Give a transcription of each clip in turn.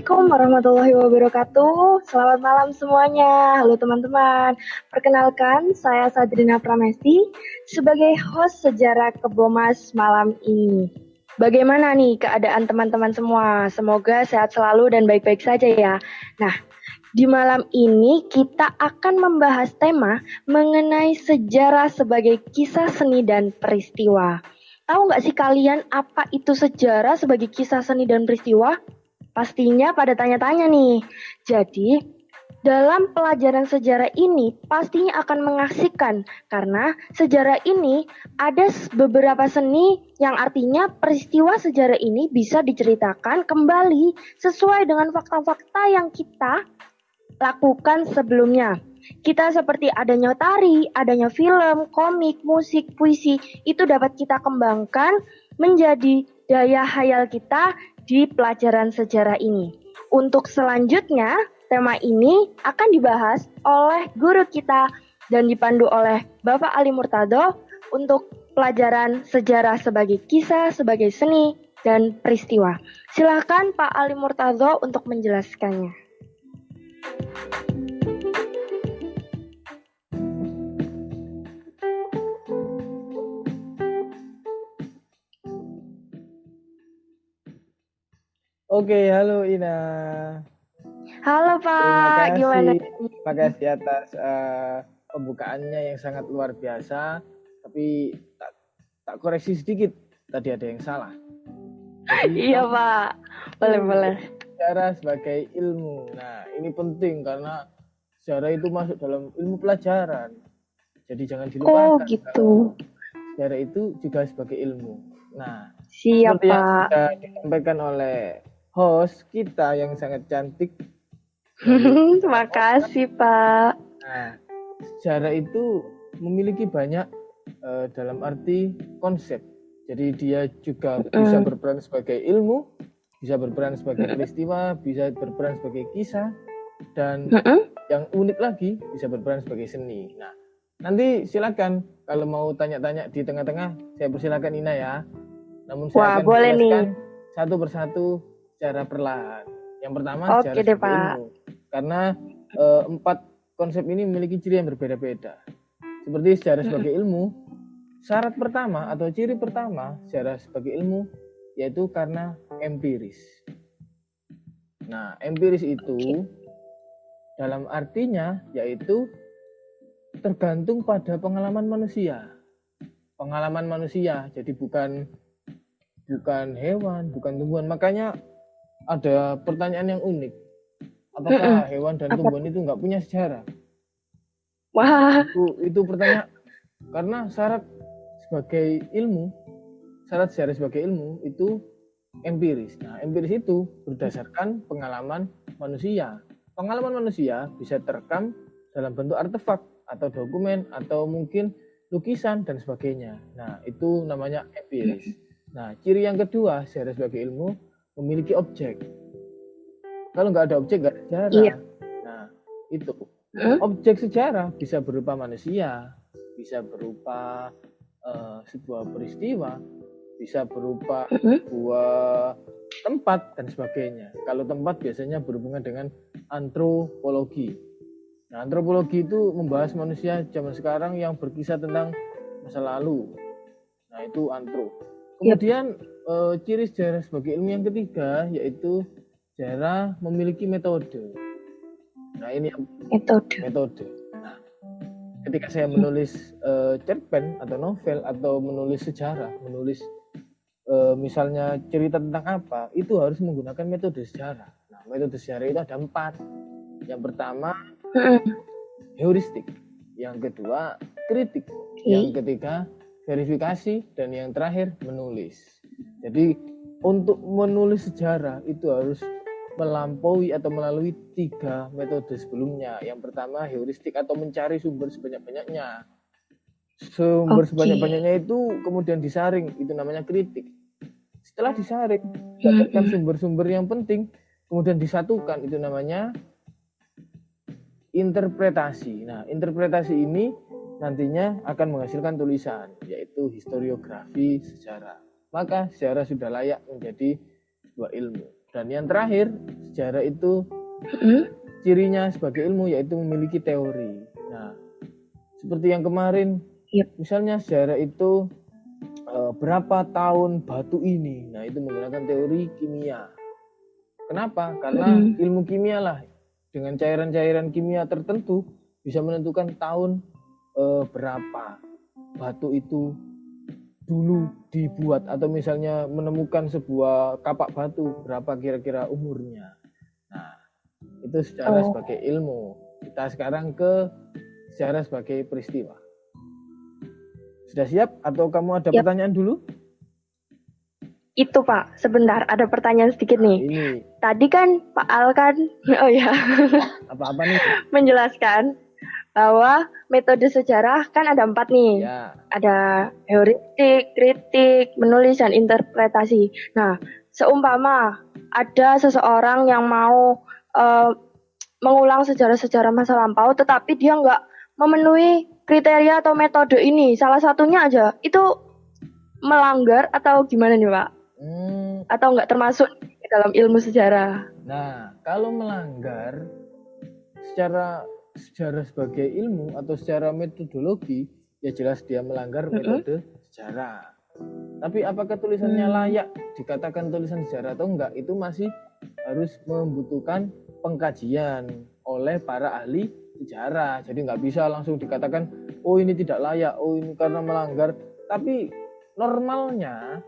Assalamualaikum warahmatullahi wabarakatuh. Selamat malam semuanya. Halo teman-teman. Perkenalkan, saya Sadrina Pramesti sebagai host sejarah Kebomas malam ini. Bagaimana nih keadaan teman-teman semua? Semoga sehat selalu dan baik-baik saja ya. Nah, di malam ini kita akan membahas tema mengenai sejarah sebagai kisah seni dan peristiwa. Tahu nggak sih kalian apa itu sejarah sebagai kisah seni dan peristiwa? Pastinya pada tanya-tanya nih. Jadi, dalam pelajaran sejarah ini pastinya akan mengasihkan karena sejarah ini ada beberapa seni yang artinya peristiwa sejarah ini bisa diceritakan kembali sesuai dengan fakta-fakta yang kita lakukan sebelumnya. Kita seperti adanya tari, adanya film, komik, musik, puisi, itu dapat kita kembangkan menjadi daya hayal kita di pelajaran sejarah ini. Untuk selanjutnya, tema ini akan dibahas oleh guru kita dan dipandu oleh Bapak Ali Murtado untuk pelajaran sejarah sebagai kisah, sebagai seni, dan peristiwa. Silakan Pak Ali Murtado untuk menjelaskannya. Oke, halo Ina. Halo Pak, gimana? Terima kasih atas pembukaannya yang sangat luar biasa. Tapi tak koreksi sedikit, tadi ada yang salah. Jadi, iya Pak, boleh. Sejarah sebagai ilmu. Nah, ini penting karena sejarah itu masuk dalam ilmu pelajaran. Jadi jangan dilupakan. Oh gitu. Sejarah itu juga sebagai ilmu. Nah, siap seperti Pak. yang sudah disampaikan oleh host kita yang sangat cantik. Terima kasih Pak. Nah, sejarah itu memiliki banyak dalam arti konsep. Jadi dia juga bisa berperan sebagai ilmu, bisa berperan sebagai peristiwa, bisa berperan sebagai kisah, dan yang unik lagi bisa berperan sebagai seni. Nah, nanti silakan kalau mau tanya-tanya di tengah-tengah, saya persilakan Ina ya. Namun saya akan menjelaskan satu persatu secara perlahan. Yang pertama sejarah sebagai ilmu. Karena 4 konsep ini memiliki ciri yang berbeda-beda. Seperti sejarah sebagai ilmu, syarat pertama atau ciri pertama sejarah sebagai ilmu yaitu karena empiris. Nah, empiris itu dalam artinya yaitu tergantung pada pengalaman manusia. Pengalaman manusia, jadi bukan hewan, bukan tumbuhan. Makanya ada pertanyaan yang unik. Apakah hewan dan tumbuhan itu nggak punya sejarah? Wah. Itu pertanyaan. Karena syarat sejarah sebagai ilmu itu empiris. Nah, empiris itu berdasarkan pengalaman manusia. Pengalaman manusia bisa terekam dalam bentuk artefak atau dokumen atau mungkin lukisan dan sebagainya. Nah, itu namanya empiris. Nah, ciri yang kedua sejarah sebagai ilmu memiliki objek. Kalau nggak ada objek, nggak ada sejarah. Iya. Nah, itu. Objek sejarah bisa berupa manusia, bisa berupa sebuah peristiwa, bisa berupa sebuah tempat, dan sebagainya. Kalau tempat biasanya berhubungan dengan antropologi. Nah, antropologi itu membahas manusia zaman sekarang yang berkisah tentang masa lalu. Nah, itu antro. Kemudian ciri sejarah sebagai ilmu yang ketiga yaitu sejarah memiliki metode. Nah, ini metode. Nah, ketika saya menulis cerpen atau novel atau menulis sejarah, misalnya cerita tentang apa, itu harus menggunakan metode sejarah. Nah, metode sejarah itu ada 4. Yang pertama heuristik, yang kedua kritik, yang ketiga verifikasi, dan yang terakhir menulis. Jadi untuk menulis sejarah itu harus melampaui atau melalui 3 metode sebelumnya. Yang pertama heuristik atau mencari sumber sebanyak-banyaknya. Sebanyak-banyaknya itu kemudian disaring, itu namanya kritik. Setelah disaring, dapatkan sumber-sumber yang penting, kemudian disatukan, itu namanya interpretasi. Nah, interpretasi ini nantinya akan menghasilkan tulisan, yaitu historiografi sejarah. Maka sejarah sudah layak menjadi sebuah ilmu. Dan yang terakhir, sejarah itu cirinya sebagai ilmu yaitu memiliki teori. Nah, seperti yang kemarin, misalnya sejarah itu berapa tahun batu ini. Nah, itu menggunakan teori kimia. Kenapa? Karena ilmu kimia lah dengan cairan-cairan kimia tertentu bisa menentukan tahun berapa batu itu dulu dibuat, atau misalnya menemukan sebuah kapak batu berapa kira-kira umurnya. Nah, itu sejarah sebagai ilmu. Kita sekarang ke sejarah sebagai peristiwa. Sudah siap atau kamu ada pertanyaan dulu? Itu Pak, sebentar ada pertanyaan sedikit nih. Ini. Tadi kan Pak Al kan, Apa-apa nih? menjelaskan bahwa metode sejarah kan ada 4 nih. Ya. Ada heuristik, kritik, menulis, dan interpretasi. Nah, seumpama ada seseorang yang mau mengulang sejarah-sejarah masa lampau, tetapi dia nggak memenuhi kriteria atau metode ini, salah satunya aja, itu melanggar atau gimana nih Pak? Atau nggak termasuk dalam ilmu sejarah? Nah, kalau melanggar secara sejarah sebagai ilmu atau secara metodologi, ya jelas dia melanggar metode sejarah. Tapi apakah tulisannya layak dikatakan tulisan sejarah atau enggak, itu masih harus membutuhkan pengkajian oleh para ahli sejarah. Jadi nggak bisa langsung dikatakan, oh ini tidak layak, oh ini karena melanggar. Tapi normalnya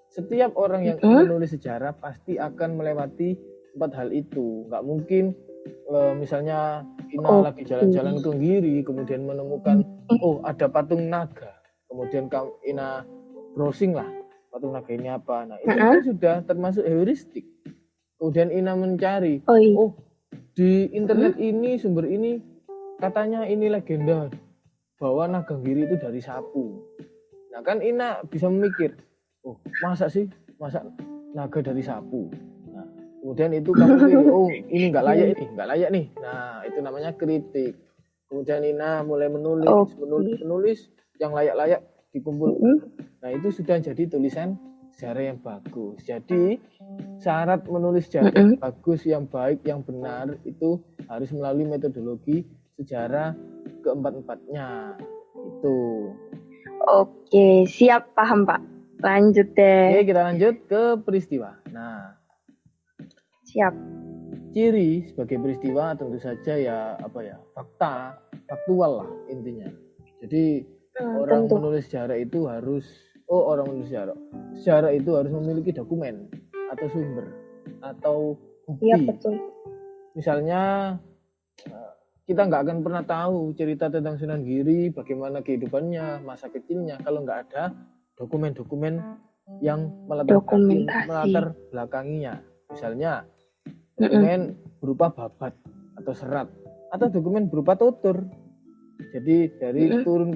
setiap orang yang menulis sejarah pasti akan melewati 4 hal itu. Nggak mungkin misalnya Ina lagi jalan-jalan ke Giri, kemudian menemukan oh ada patung naga, kemudian Ina browsing lah patung naga ini apa. Nah itu kan sudah termasuk heuristik. Kemudian Ina mencari, oh di internet ini sumber ini katanya ini legenda bahwa naga Giri itu dari sapu. Nah kan Ina bisa memikir, oh masa naga dari sapu. Nah kemudian itu kamu pilih, oh ini nggak layak nih. Nah itu namanya kritik. Kemudian Ina mulai menulis yang layak dikumpulkan. Nah itu sudah jadi tulisan sejarah yang bagus. Jadi syarat menulis sejarah yang bagus, yang baik, yang benar itu harus melalui metodologi sejarah keempat-empatnya. Itu. Oke, siap, paham Pak. Lanjut deh. Oke, kita lanjut ke peristiwa. Nah, siap. Ciri sebagai peristiwa tentu saja ya faktual lah intinya. Jadi orang menulis sejarah itu harus sejarah itu harus memiliki dokumen atau sumber atau bukti. Iya, betul. Misalnya kita nggak akan pernah tahu cerita tentang Sunan Giri, bagaimana kehidupannya, masa kecilnya, kalau nggak ada dokumen-dokumen yang melatar belakanginya. Misalnya dokumen berupa babat atau serat, atau dokumen berupa tutur. Jadi dari turun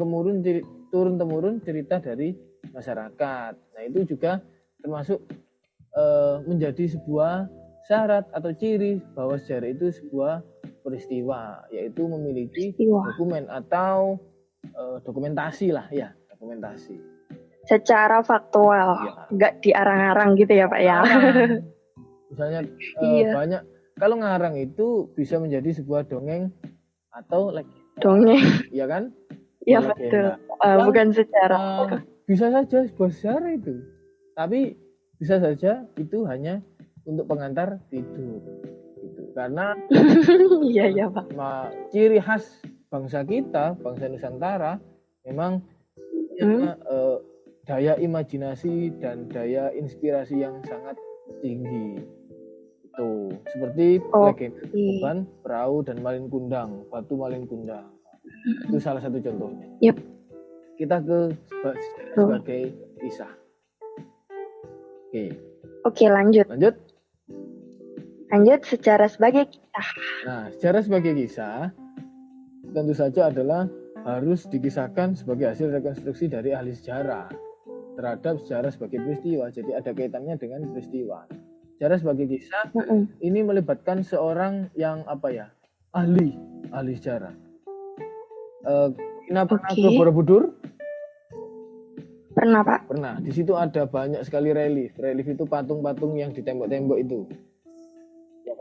temurun cerita dari masyarakat. Nah itu juga termasuk menjadi sebuah syarat atau ciri bahwa sejarah itu sebuah peristiwa, yaitu memiliki dokumen atau dokumentasi lah ya, dokumentasi. Secara faktual, nggak diarang-arang gitu ya Pak ya. Misalnya banyak, kalau ngarang itu bisa menjadi sebuah dongeng atau dongeng. Iya kan? Iya betul. Bukan sejarah. Bisa saja sebuah sejarah itu, tapi bisa saja itu hanya untuk pengantar tidur. Gitu. Karena iya Pak. Ciri khas bangsa kita, bangsa Nusantara, memang daya imajinasi dan daya inspirasi yang sangat tinggi. Itu seperti legenda Tuban, Perahu dan Malin Kundang, Batu Malin Kundang. Itu salah satu contohnya. Yep. Kita ke sebagai kisah. Oke, lanjut. Lanjut sejarah sebagai kisah. Nah, sejarah sebagai kisah tentu saja adalah harus dikisahkan sebagai hasil rekonstruksi dari ahli sejarah terhadap sejarah sebagai peristiwa. Jadi ada kaitannya dengan peristiwa. Sejarah sebagai kisah ini melibatkan seorang yang ahli sejarah. Ina pernah ke Borobudur? Pernah Pak. Pernah. Di situ ada banyak sekali relief. Relief itu patung-patung yang di tembok-tembok itu.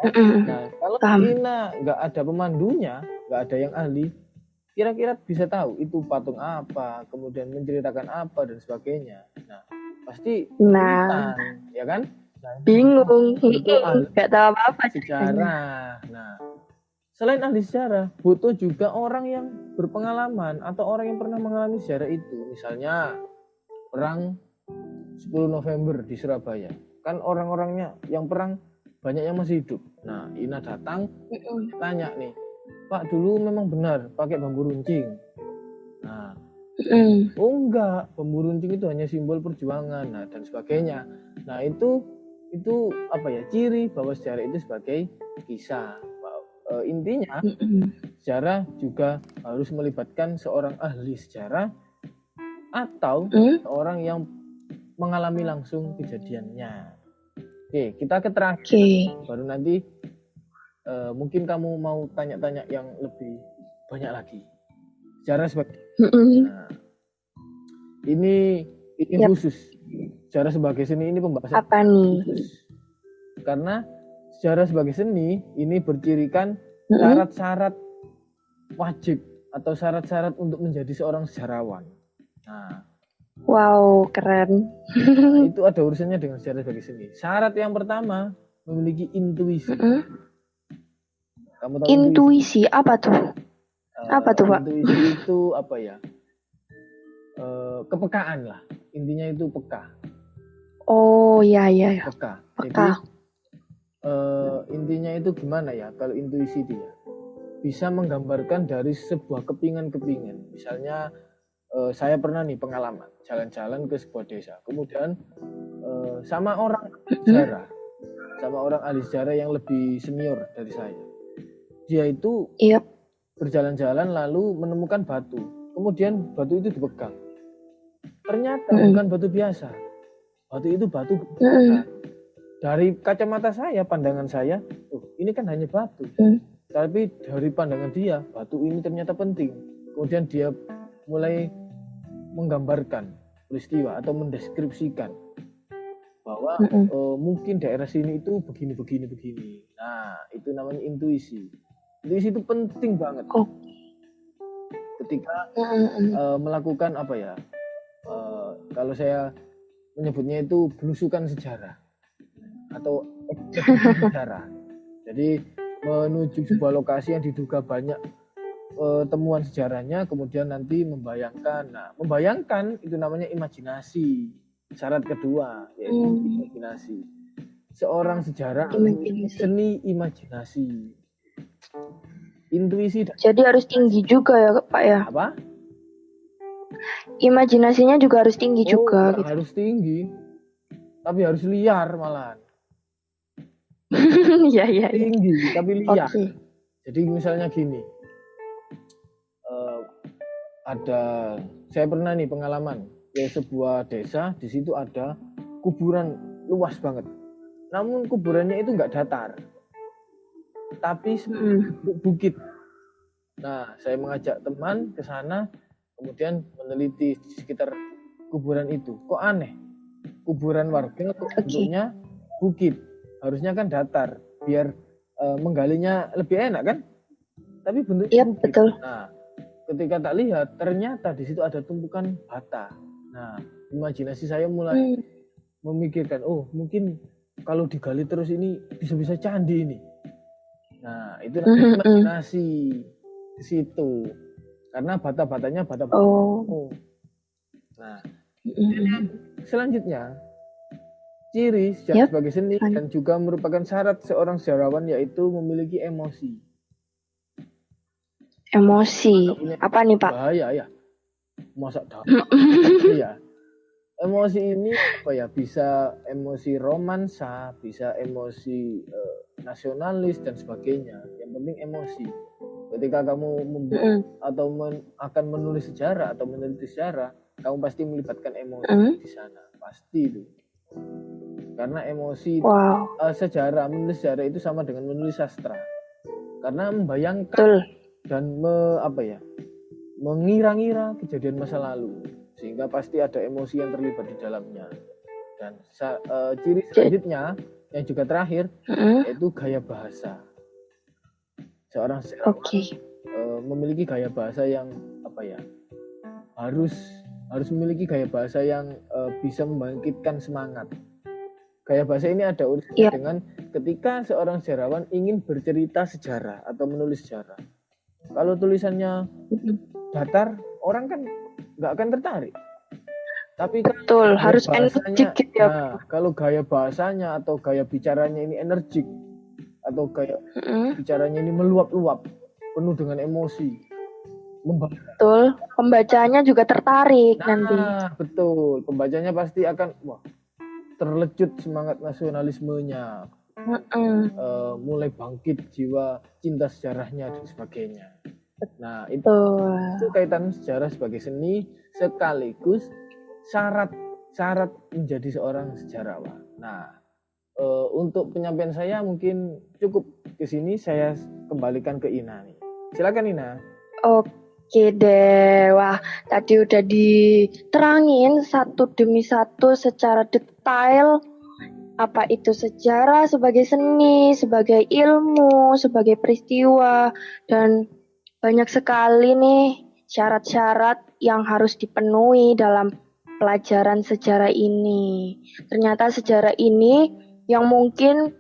Nah, kalau Paham. Ina nggak ada pemandunya, nggak ada yang ahli, kira-kira bisa tahu itu patung apa, kemudian menceritakan apa dan sebagainya. Nah, pasti Nah, kesulitan, ya kan? Nah, bingung. butuh ahli Gak tahu apa-apa ceritanya. sejarah. Nah, selain ahli sejarah, butuh juga orang yang berpengalaman atau orang yang pernah mengalami sejarah itu. Misalnya perang 10 November di Surabaya. Kan orang-orangnya yang perang banyak yang masih hidup. Nah, Ina datang tanya nih, Pak, dulu memang benar pakai bambu runcing. Nah, oh enggak, bambu runcing itu hanya simbol perjuangan, nah dan sebagainya. Nah, itu apa ya, ciri bahwa sejarah itu sebagai kisah. Intinya sejarah juga harus melibatkan seorang ahli sejarah atau orang yang mengalami langsung kejadiannya. Oke, kita ke terakhir. Baru nanti mungkin kamu mau tanya-tanya yang lebih banyak lagi. Sejarah sebagai nah, ini khusus. Sejarah sebagai seni ini pembahasan apa nih? khusus. Karena sejarah sebagai seni ini bercirikan syarat-syarat wajib atau syarat-syarat untuk menjadi seorang sejarawan. Nah, wow, keren. Nah, itu ada urusannya dengan sejarah sebagai seni. Syarat yang pertama, memiliki intuisi. Kamu tahu intuisi apa tuh? Apa tuh, Pak? Intuisi itu apa ya? Kepekaan lah. Intinya itu peka. Oh, iya. Peka. Peka. Jadi intinya itu gimana ya? Kalau intuisi dia bisa menggambarkan dari sebuah kepingan-kepingan. Misalnya saya pernah nih pengalaman jalan-jalan ke sebuah desa. Kemudian sama orang sejarah, sama orang ahli sejarah yang lebih senior dari saya. Dia itu berjalan-jalan lalu menemukan batu. Kemudian batu itu dipegang. Ternyata bukan batu biasa. Batu itu batu besar. Dari kacamata saya, pandangan saya, ini kan hanya batu. Tapi dari pandangan dia, batu ini ternyata penting. Kemudian dia mulai menggambarkan peristiwa atau mendeskripsikan bahwa mungkin daerah sini itu begini. Nah, itu namanya intuisi. Intuisi itu penting banget. Ketika melakukan apa ya? Kalau saya menyebutnya itu belusukan sejarah atau sejarah. Jadi menuju sebuah lokasi yang diduga banyak temuan sejarahnya, kemudian nanti membayangkan. Nah, membayangkan itu namanya imajinasi. Syarat kedua yaitu imajinasi. Seorang sejarah seni imajinasi. Intuisi. Jadi harus tinggi juga ya, Pak ya? Apa? Imajinasinya juga harus tinggi juga. Gitu. Harus tinggi, tapi harus liar malahan. Iya. Tinggi tapi liar. Jadi misalnya gini. Saya pernah nih pengalaman ke sebuah desa, di situ ada kuburan luas banget. Namun kuburannya itu nggak datar, tapi bukit. Nah, saya mengajak teman ke sana, kemudian meneliti di sekitar kuburan itu. Kok aneh? Kuburan warga kok bentuknya bukit. Harusnya kan datar, biar menggalinya lebih enak kan? Tapi bentuknya bukit. Betul. Nah, ketika tak lihat, ternyata di situ ada tumpukan bata. Nah, imajinasi saya mulai memikirkan, mungkin kalau digali terus ini bisa-bisa candi ini. Nah, itu imajinasi di situ. Karena bata-batanya bata. Nah, selanjutnya, ciri sejarah sebagai seni dan juga merupakan syarat seorang sejarawan yaitu memiliki emosi. Emosi. Apa nih, Pak? Bahaya ya. Masa iya. Emosi ini apa ya? Bisa emosi romansa, bisa emosi nasionalis dan sebagainya. Yang penting emosi. Ketika kamu membuat atau akan menulis sejarah atau meneliti sejarah, kamu pasti melibatkan emosi di sana. Pasti itu. Karena emosi sejarah, menulis sejarah itu sama dengan menulis sastra. Karena membayangkan dan mengira-ngira kejadian masa lalu, sehingga pasti ada emosi yang terlibat di dalamnya. Dan ciri selanjutnya yang juga terakhir yaitu gaya bahasa. Seorang sejarawan memiliki gaya bahasa yang harus memiliki gaya bahasa yang bisa membangkitkan semangat. Gaya bahasa ini ada urusannya dengan ketika seorang sejarawan ingin bercerita sejarah atau menulis sejarah. Kalau tulisannya datar, orang kan nggak akan tertarik. Tapi betul, harus energik gitu ya. Nah, kalau gaya bahasanya atau gaya bicaranya ini energik atau gaya bicaranya ini meluap-luap, penuh dengan emosi, betul, pembacanya juga tertarik nanti. Betul, pembacanya pasti akan terlecut semangat nasionalismenya, mulai bangkit jiwa cinta sejarahnya dan sebagainya. Nah, itu kaitan sejarah sebagai seni sekaligus syarat menjadi seorang sejarawan. Nah, untuk penyampaian saya mungkin cukup ke sini, saya kembalikan ke Ina nih. Silakan Ina. Oke deh, wah tadi udah diterangin satu demi satu secara detail apa itu sejarah sebagai seni, sebagai ilmu, sebagai peristiwa, dan banyak sekali nih syarat-syarat yang harus dipenuhi dalam pelajaran sejarah ini. Ternyata sejarah ini yang mungkin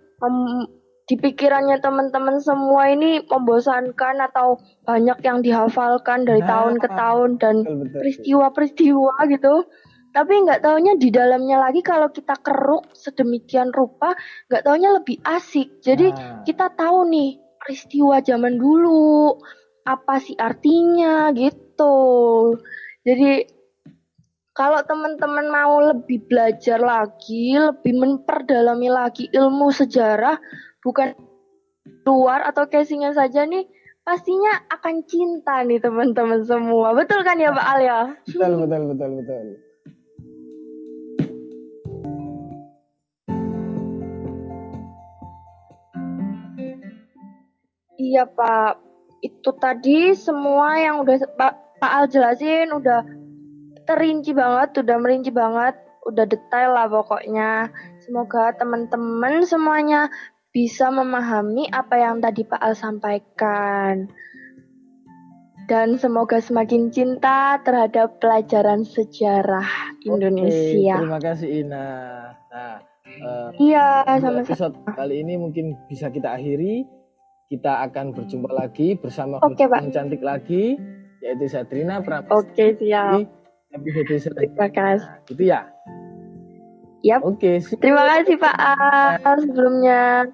di pikirannya teman-teman semua ini membosankan atau banyak yang dihafalkan dari tahun ke tahun dan peristiwa-peristiwa gitu. Tapi nggak taunya di dalamnya lagi kalau kita keruk sedemikian rupa, nggak taunya lebih asik. Jadi kita tahu nih peristiwa zaman dulu, apa sih artinya gitu. Jadi kalau teman-teman mau lebih belajar lagi, lebih memperdalami lagi ilmu sejarah, bukan luar atau casingnya saja nih, pastinya akan cinta nih teman-teman semua. Betul kan ya Pak Al ya? Betul. Iya Pak, itu tadi semua yang udah Pak Al jelasin udah merinci banget, udah detail lah pokoknya. Semoga teman-teman semuanya bisa memahami apa yang tadi Pak Al sampaikan. Dan semoga semakin cinta terhadap pelajaran sejarah Indonesia. Terima kasih Ina. Nah, sama-sama. Episode kali ini mungkin bisa kita akhiri. Kita akan berjumpa lagi bersama Pak. cantik lagi, yaitu Sadrina Pramesti. Oke, siap. Episode selanjutnya. Terima kasih. Gitu ya? Yap. Oke. Terima kasih Pak Al sebelumnya.